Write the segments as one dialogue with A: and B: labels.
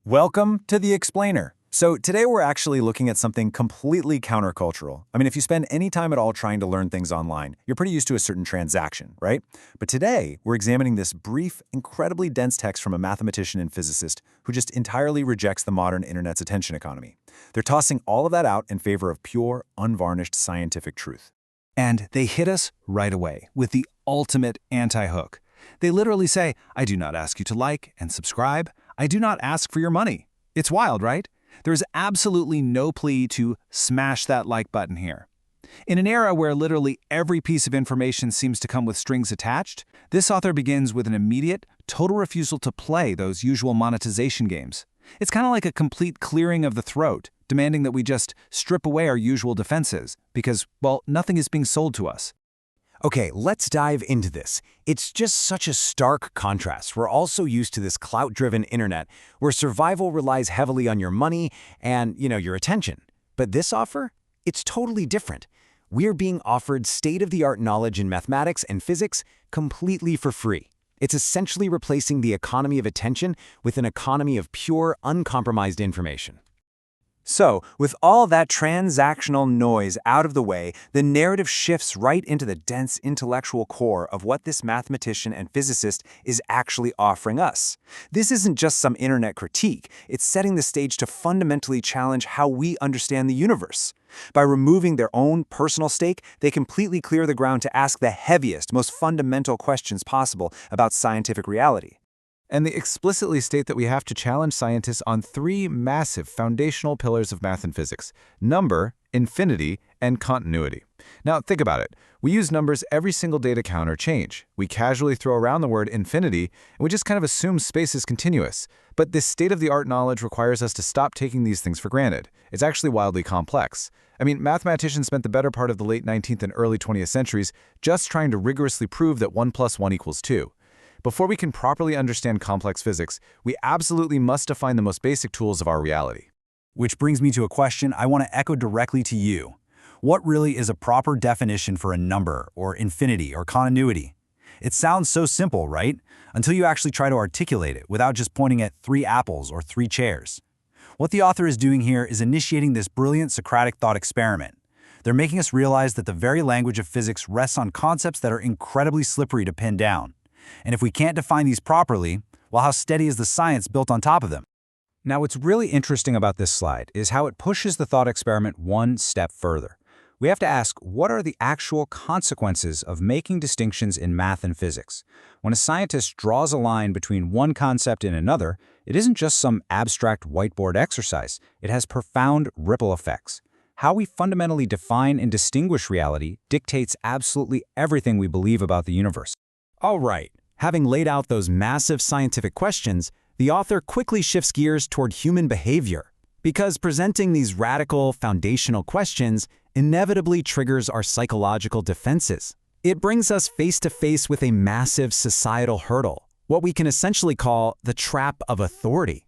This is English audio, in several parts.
A: Welcome to The Explainer. So today we're actually looking at something completely countercultural. I mean, if you spend any time at all trying to learn things online, you're pretty used to a certain transaction, right? But today we're examining this brief, incredibly dense text from a mathematician and physicist who just entirely rejects the modern internet's attention economy. They're tossing all of that out in favor of pure, unvarnished scientific truth.
B: And they hit us right away with the ultimate anti-hook. They literally say, I do not ask you to like and subscribe. I do not ask for your money. It's wild, right? There is absolutely no plea to smash that like button here. In an era where literally every piece of information seems to come with strings attached, this author begins with an immediate, total refusal to play those usual monetization games. It's kind of like a complete clearing of the throat, demanding that we just strip away our usual defenses because, well, nothing is being sold to us.
A: Okay, let's dive into this. It's just such a stark contrast. We're all so used to this clout-driven internet where survival relies heavily on your money and, your attention. But this offer? It's totally different. We're being offered state-of-the-art knowledge in mathematics and physics completely for free. It's essentially replacing the economy of attention with an economy of pure, uncompromised information. So, with all that transactional noise out of the way, the narrative shifts right into the dense intellectual core of what this mathematician and physicist is actually offering us. This isn't just some internet critique, it's setting the stage to fundamentally challenge how we understand the universe. By removing their own personal stake, they completely clear the ground to ask the heaviest, most fundamental questions possible about scientific reality.
B: And they explicitly state that we have to challenge scientists on three massive foundational pillars of math and physics: number, infinity, and continuity. Now, think about it. We use numbers every single day to count or change. We casually throw around the word infinity, and we just kind of assume space is continuous. But this state-of-the-art knowledge requires us to stop taking these things for granted. It's actually wildly complex. I mean, mathematicians spent the better part of the late 19th and early 20th centuries just trying to rigorously prove that 1 + 1 = 2. Before we can properly understand complex physics, we absolutely must define the most basic tools of our reality.
A: Which brings me to a question I want to echo directly to you. What really is a proper definition for a number, or infinity, or continuity? It sounds so simple, right? Until you actually try to articulate it without just pointing at 3 apples or 3 chairs. What the author is doing here is initiating this brilliant Socratic thought experiment. They're making us realize that the very language of physics rests on concepts that are incredibly slippery to pin down. And if we can't define these properly, well, how steady is the science built on top of them?
B: Now, what's really interesting about this slide is how it pushes the thought experiment one step further. We have to ask, what are the actual consequences of making distinctions in math and physics? When a scientist draws a line between one concept and another, it isn't just some abstract whiteboard exercise. It has profound ripple effects. How we fundamentally define and distinguish reality dictates absolutely everything we believe about the universe.
A: All right. Having laid out those massive scientific questions, the author quickly shifts gears toward human behavior. Because presenting these radical, foundational questions inevitably triggers our psychological defenses. It brings us face to face with a massive societal hurdle, what we can essentially call the trap of authority.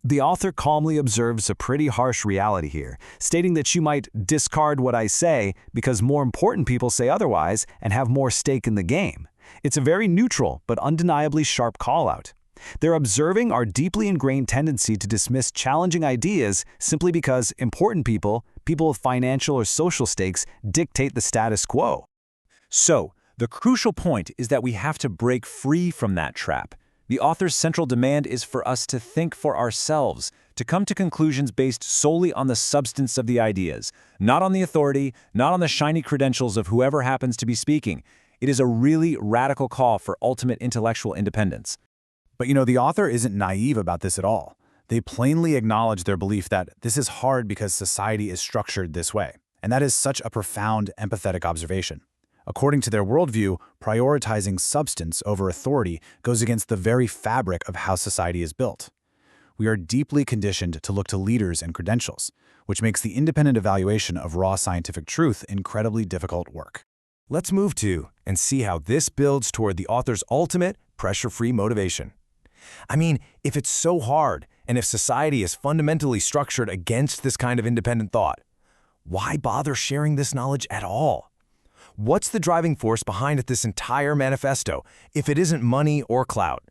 A: The author calmly observes a pretty harsh reality here, stating that you might discard what I say because more important people say otherwise and have more stake in the game. It's a very neutral but undeniably sharp call-out. They're observing our deeply ingrained tendency to dismiss challenging ideas simply because important people with financial or social stakes, dictate the status quo. So, the crucial point is that we have to break free from that trap. The author's central demand is for us to think for ourselves, to come to conclusions based solely on the substance of the ideas, not on the authority, not on the shiny credentials of whoever happens to be speaking. It is a really radical call for ultimate intellectual independence.
C: But the author isn't naive about this at all. They plainly acknowledge their belief that this is hard because society is structured this way. And that is such a profound, empathetic observation. According to their worldview, prioritizing substance over authority goes against the very fabric of how society is built. We are deeply conditioned to look to leaders and credentials, which makes the independent evaluation of raw scientific truth incredibly difficult work.
A: Let's move to and see how this builds toward the author's ultimate pressure-free motivation. I mean, if it's so hard, and if society is fundamentally structured against this kind of independent thought, why bother sharing this knowledge at all? What's the driving force behind this entire manifesto if it isn't money or clout?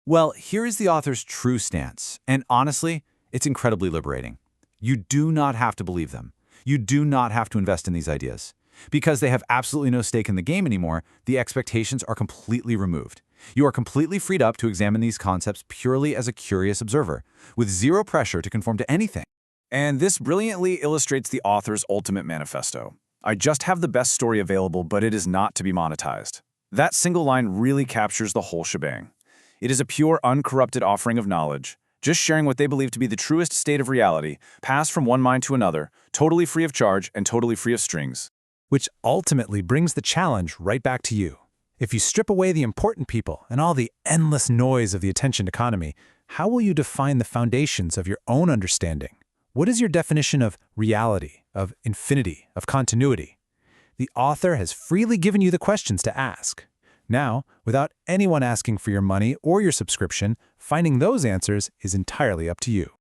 B: Well, here is the author's true stance, and honestly, it's incredibly liberating. You do not have to believe them. You do not have to invest in these ideas. Because they have absolutely no stake in the game anymore, the expectations are completely removed. You are completely freed up to examine these concepts purely as a curious observer, with zero pressure to conform to anything.
C: And this brilliantly illustrates the author's ultimate manifesto. I just have the best story available, but it is not to be monetized. That single line really captures the whole shebang. It is a pure, uncorrupted offering of knowledge, just sharing what they believe to be the truest state of reality, passed from one mind to another, totally free of charge and totally free of strings.
A: Which ultimately brings the challenge right back to you. If you strip away the important people and all the endless noise of the attention economy, how will you define the foundations of your own understanding? What is your definition of reality, of infinity, of continuity? The author has freely given you the questions to ask. Now, without anyone asking for your money or your subscription, finding those answers is entirely up to you.